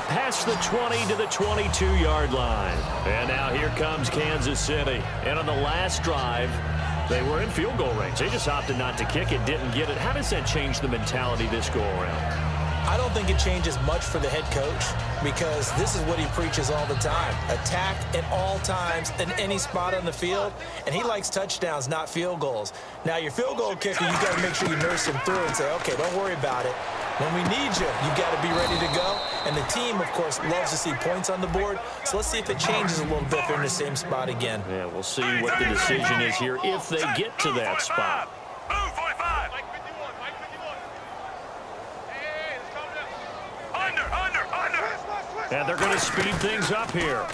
up past the 20 to the 22-yard line. And now here comes Kansas City. And on the last drive, they were in field goal range. They just opted not to kick it, didn't get it. How does that change the mentality this go-around? I don't think it changes much for the head coach because this is what he preaches all the time. Attack at all times in any spot on the field, and he likes touchdowns, not field goals. Now, your field goal kicker, you got to make sure you nurse him through and say, okay, don't worry about it. When we need you, you've got to be ready to go. And the team, of course, loves to see points on the board. So let's see if it changes a little bit. They're in the same spot again. Yeah, we'll see what the decision is here if they get to that spot. And they're going to speed things up here.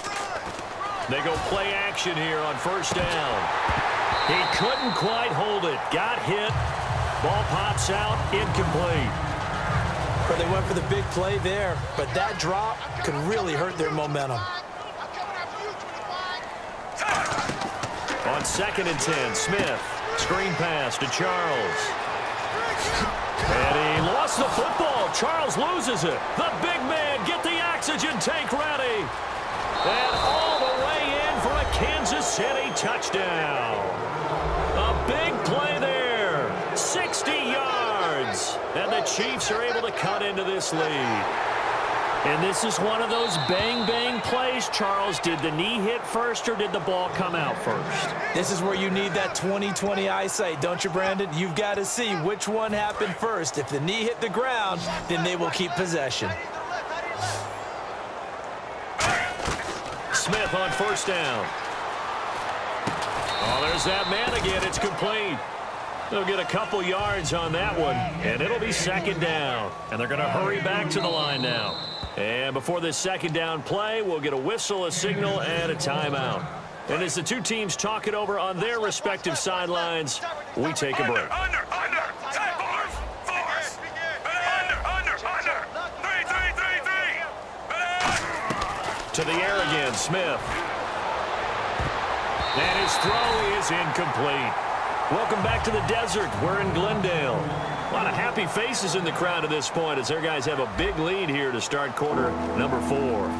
They go play action here on first down. He couldn't quite hold it. Got hit. Ball pops out. Incomplete. But they went for the big play there. But that drop could really hurt their momentum. On 2nd and 10, Smith. Screen pass to Charles. And he lost the football. Charles loses it. The big man, get the oxygen tank ready. And all the way in for a Kansas City touchdown. A big play there. 60 yards. And the Chiefs are able to cut into this lead. And this is one of those bang-bang plays, Charles. Did the knee hit first or did the ball come out first? This is where you need that 20/20 eyesight, don't you, Brandon? You've got to see which one happened first. If the knee hit the ground, then they will keep possession. Smith on first down. Oh, there's that man again. It's complete. They'll get a couple yards on that one, and it'll be 2nd down. And they're going to hurry back to the line now. And before this 2nd down play, we'll get a whistle, a signal, and a timeout. And as the two teams talk it over on their respective sidelines, we take a break. To the air again, Smith. And his throw is incomplete. Welcome back to the desert. We're in Glendale. A lot of happy faces in the crowd at this point as their guys have a big lead here to start quarter number 4.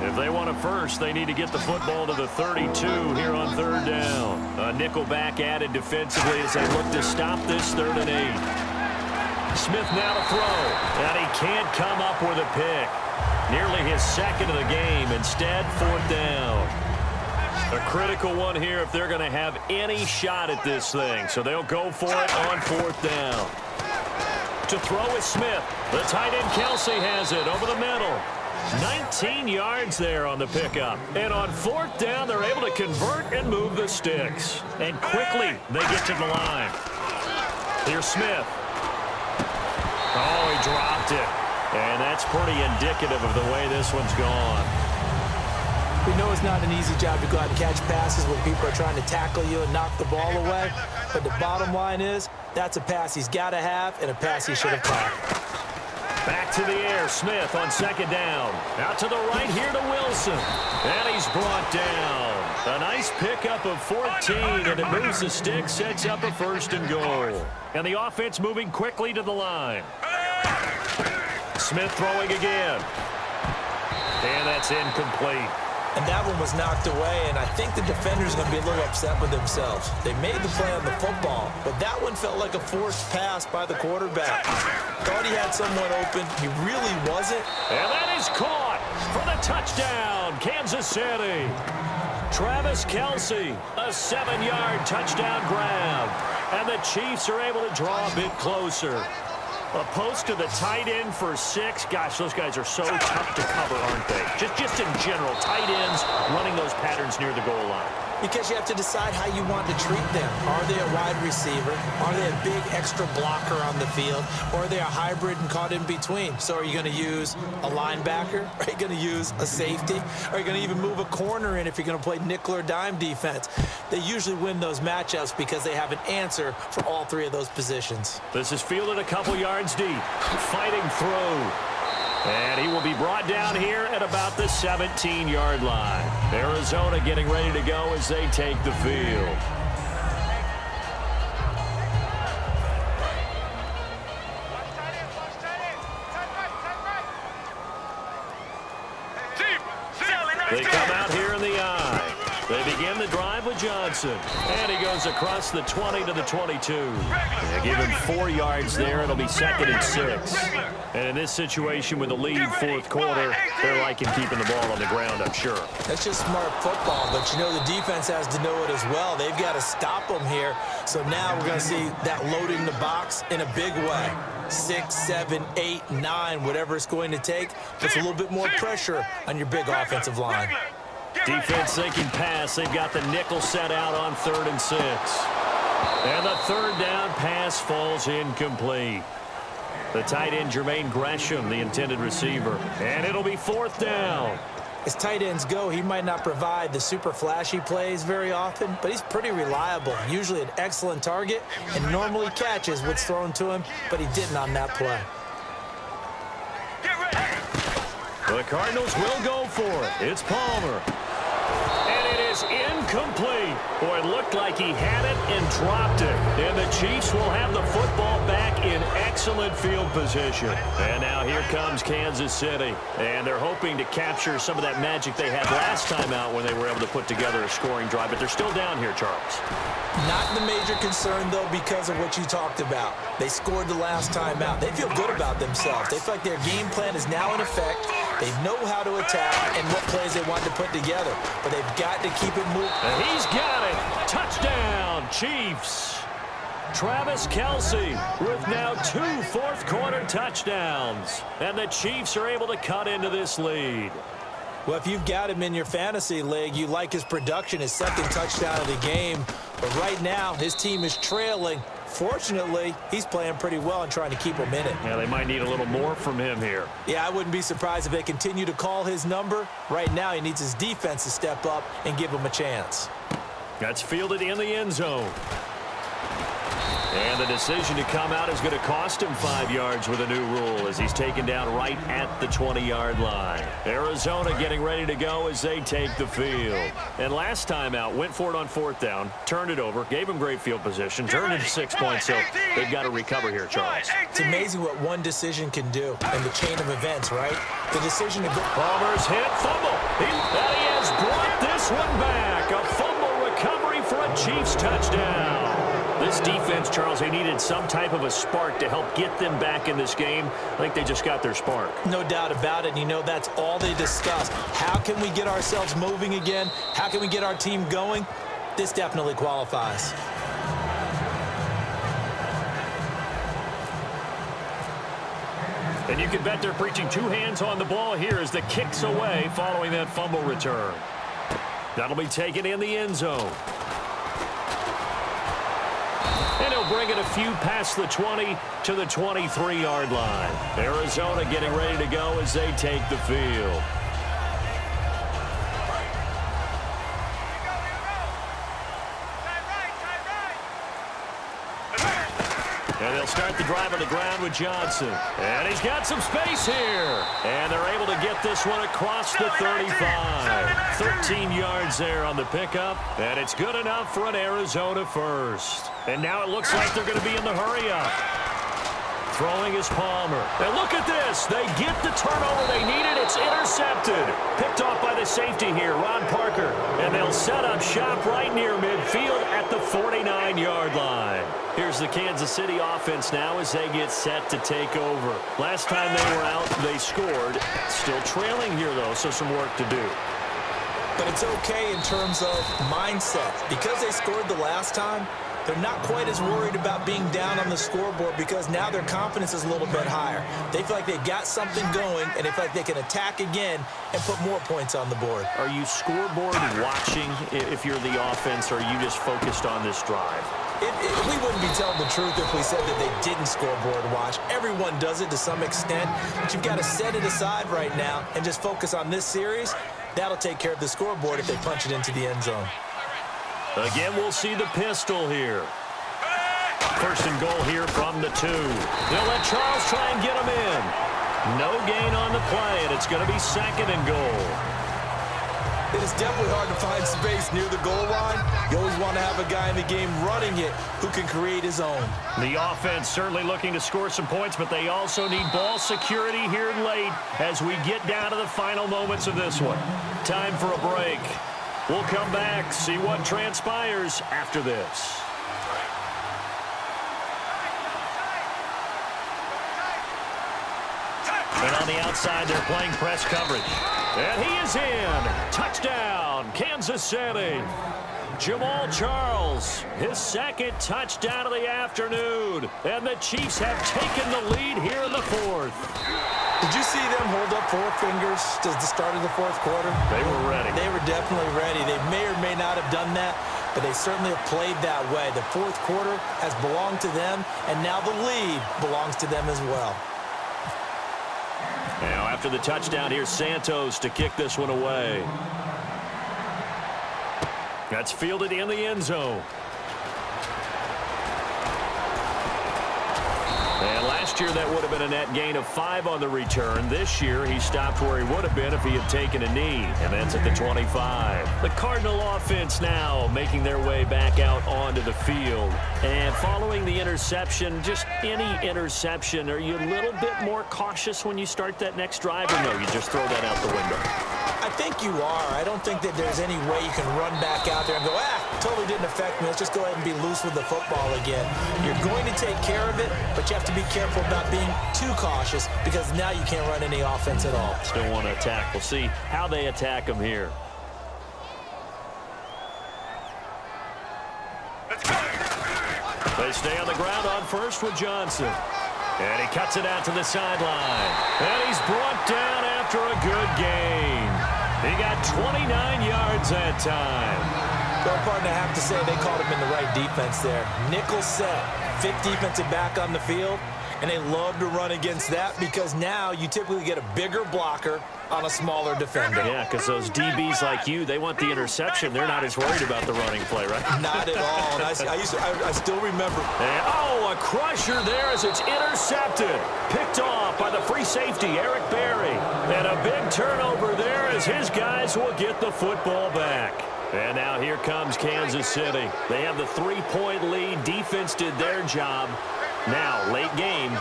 If they want it first, they need to get the football to the 32 here on 3rd down. A nickel back added defensively as they look to stop this 3rd and 8. Smith now to throw. And he can't come up with a pick. Nearly his 2nd of the game. Instead, 4th down. A critical one here if they're going to have any shot at this thing. So they'll go for it on 4th down. To throw is Smith. The tight end Kelsey has it over the middle. 19 yards there on the pickup. And on 4th down, they're able to convert and move the sticks. And quickly, they get to the line. Here's Smith. Oh, he dropped it. And that's pretty indicative of the way this one's gone. We know it's not an easy job to go out and catch passes when people are trying to tackle you and knock the ball away. But the bottom line is, that's a pass he's got to have and a pass he should have caught. Back to the air. Smith on 2nd down. Out to the right here to Wilson. And he's brought down. A nice pickup of 14, and it moves the stick, sets up a 1st and goal. And the offense moving quickly to the line. Smith throwing again. And that's incomplete. And that one was knocked away, and I think the defender's going to be a little upset with themselves. They made the play on the football, but that one felt like a forced pass by the quarterback. Thought he had someone open. He really wasn't. And that is caught for the touchdown, Kansas City. Travis Kelsey, a 7-yard touchdown grab. And the Chiefs are able to draw a bit closer. A post to the tight end for 6. Gosh, those guys are so tough to cover, aren't they? Just in general, tight ends running those patterns near the goal line. Because you have to decide how you want to treat them. Are they a wide receiver? Are they a big extra blocker on the field? Or are they a hybrid and caught in between? So are you going to use a linebacker? Are you going to use a safety? Are you going to even move a corner in if you're going to play nickel or dime defense? They usually win those matchups because they have an answer for all 3 of those positions. This is fielded a couple yards deep. Fighting through. And he will be brought down here at about the 17-yard line. Arizona getting ready to go as they take the field. They come out here in the I. They begin the drive with Johnson. And he goes across the 20 to the 22. They give him 4 yards there. It'll be 2nd and 6. And in this situation with the lead fourth quarter, they're liking keeping the ball on the ground, I'm sure. That's just smart football, but you know the defense has to know it as well. They've got to stop them here. So now we're going to see that loading the box in a big way. 6, 7, 8, 9, whatever it's going to take. Puts a little bit more pressure on your big offensive line. Defense thinking pass. They've got the nickel set out on 3rd and 6. And the 3rd down pass falls incomplete. The tight end, Jermaine Gresham, the intended receiver. And it'll be 4th down. As tight ends go, he might not provide the super flashy plays very often, but he's pretty reliable. Usually an excellent target and normally catches what's thrown to him, but he didn't on that play. The Cardinals will go for it. It's Palmer. And it is incomplete. Boy, it looked like he had it and dropped it. And the Chiefs will have the football back in excellent field position. And now here comes Kansas City. And they're hoping to capture some of that magic they had last time out when they were able to put together a scoring drive. But they're still down here, Charles. Not the major concern, though, because of what you talked about. They scored the last time out. They feel good about themselves. They feel like their game plan is now in effect. They know how to attack and what plays they want to put together. But they've got to keep it moving. And he's got it. Touchdown, Chiefs. Travis Kelce with now 2 fourth-quarter touchdowns. And the Chiefs are able to cut into this lead. Well, if you've got him in your fantasy league, you like his production, his 2nd touchdown of the game. But right now, his team is trailing. Fortunately, he's playing pretty well and trying to keep him in it. Yeah, they might need a little more from him here. Yeah, I wouldn't be surprised if they continue to call his number. Right now, he needs his defense to step up and give him a chance. That's fielded in the end zone. And the decision to come out is going to cost him 5 yards with a new rule as he's taken down right at the 20-yard line. Arizona getting ready to go as they take the field. And last time out, went for it on 4th down, turned it over, gave him great field position, turned it to 6 points, so they've got to recover here, Charles. It's amazing what one decision can do in the chain of events, right? The decision to go. Palmer's hit, fumble. He has brought this one back. A fumble recovery for a Chiefs touchdown. This defense, Charles, they needed some type of a spark to help get them back in this game. I think they just got their spark. No doubt about it. And you know, that's all they discussed. How can we get ourselves moving again? How can we get our team going? This definitely qualifies. And you can bet they're preaching 2 hands on the ball here as the kick's away following that fumble return. That'll be taken in the end zone. And he'll bring it a few past the 20 to the 23-yard line. Arizona getting ready to go as they take the field. And they'll start the drive on the ground with Johnson. And he's got some space here. And they're able to get this one across the 35. 13 yards there on the pickup. And it's good enough for an Arizona first. And now it looks like they're going to be in the hurry-up. Throwing is Palmer. And look at this. They get the turnover they needed. It's intercepted. Picked off by the safety here, Ron Parker. And they'll set up shop right near midfield at the 49-yard line. Here's the Kansas City offense now as they get set to take over. Last time they were out, they scored. Still trailing here, though, so some work to do. But it's okay in terms of mindset. Because they scored the last time, they're not quite as worried about being down on the scoreboard because now their confidence is a little bit higher. They feel like they got something going, and they feel like they can attack again and put more points on the board. Are you scoreboard watching if you're the offense, or are you just focused on this drive? We wouldn't be telling the truth if we said that they didn't scoreboard watch. Everyone does it to some extent, but you've got to set it aside right now and just focus on this series. That'll take care of the scoreboard if they punch it into the end zone. Again, we'll see the pistol here. First and goal here from the 2. They'll let Charles try and get him in. No gain on the play, and it's going to be 2nd and goal. It is definitely hard to find space near the goal line. You always want to have a guy in the game running it who can create his own. The offense certainly looking to score some points, but they also need ball security here late as we get down to the final moments of this one. Time for a break. We'll come back, see what transpires after this. And on the outside, they're playing press coverage. And he is in. Touchdown, Kansas City. Jamal Charles, his second touchdown of the afternoon. And the Chiefs have taken the lead here in the fourth. Did you see them hold up 4 fingers at the start of the fourth quarter? They were ready. They were definitely ready. They may or may not have done that, but they certainly have played that way. The fourth quarter has belonged to them, and now the lead belongs to them as well. Now, after the touchdown, here's Santos to kick this one away. That's fielded in the end zone. And last year, that would have been a net gain of 5 on the return. This year, he stopped where he would have been if he had taken a knee. And that's at the 25. The Cardinal offense now making their way back out onto the field. And following the interception, just any interception, are you a little bit more cautious when you start that next drive? Or no, you just throw that out the window? I think you are. I don't think that there's any way you can run back out there and go, totally didn't affect me. Let's just go ahead and be loose with the football again. You're going to take care of it, but you have to be careful about being too cautious because now you can't run any offense at all. Still want to attack. We'll see how they attack him here. They stay on the ground on first with Johnson. And he cuts it out to the sideline. And he's brought down after a good gain. He got 29 yards that time. Well, partner, I have to say they called him in the right defense there. Nickel set, 5th defensive back on the field, and they love to run against that because now you typically get a bigger blocker on a smaller defender. Yeah, because those DBs like you, they want the interception. They're not as worried about the running play, right? Not at all. And I still remember. And, a crusher there as it's intercepted. Picked off by the free safety, Eric Berry. And a big turnover there as his guys will get the football back. And now here comes Kansas City. They have the 3-point lead. Defense did their job. Now, late game.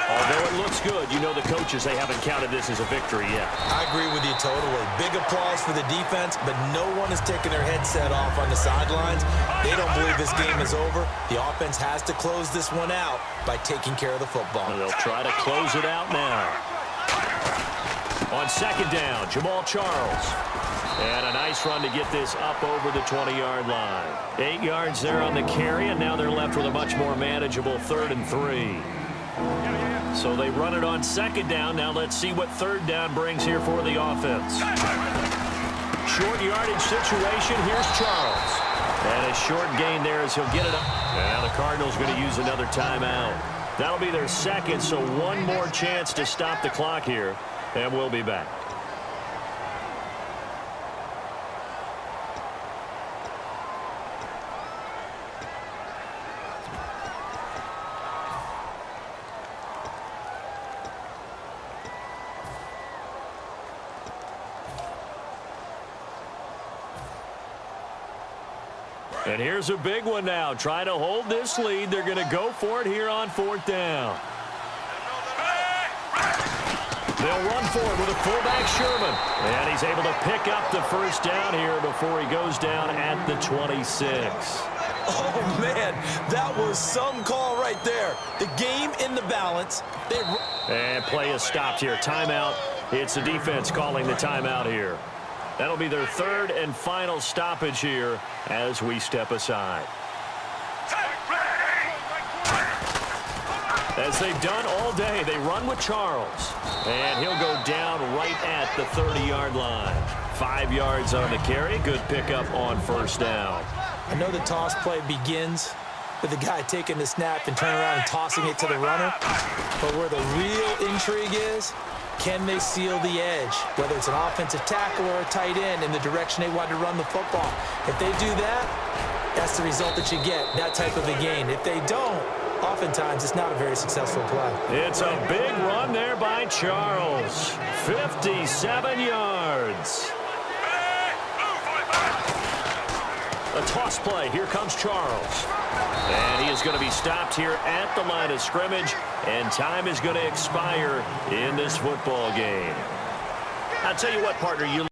Although it looks good, you know the coaches, they haven't counted this as a victory yet. I agree with you totally. Big applause for the defense, but no one is taking their headset off on the sidelines. They don't believe this game is over. The offense has to close this one out by taking care of the football. And they'll try to close it out now. On second down, Jamal Charles. And a nice run to get this up over the 20-yard line. 8 yards there on the carry, and now they're left with a much more manageable 3rd and 3. So they run it on second down. Now let's see what third down brings here for the offense. Short yardage situation. Here's Charles. And a short gain there as he'll get it up. And now the Cardinals going to use another timeout. That'll be their second, so one more chance to stop the clock here. And we'll be back. And here's a big one now. Trying to hold this lead. They're going to go for it here on 4th down. They'll run for it with a fullback, Sherman. And he's able to pick up the first down here before he goes down at the 26. Oh, man, that was some call right there. The game in the balance. And play is stopped here. Timeout. It's the defense calling the timeout here. That'll be their 3rd and final stoppage here as we step aside. As they've done all day, they run with Charles. And he'll go down right at the 30-yard line. 5 yards on the carry. Good pickup on first down. I know the toss play begins with the guy taking the snap and turning around and tossing it to the runner. But where the real intrigue is, can they seal the edge, whether it's an offensive tackle or a tight end in the direction they want to run the football? If they do that, that's the result that you get, that type of a gain. If they don't, oftentimes it's not a very successful play. It's a big run there by Charles. 57 yards. A toss play. Here comes Charles. And he is going to be stopped here at the line of scrimmage, and time is going to expire in this football game. I'll tell you what, partner, you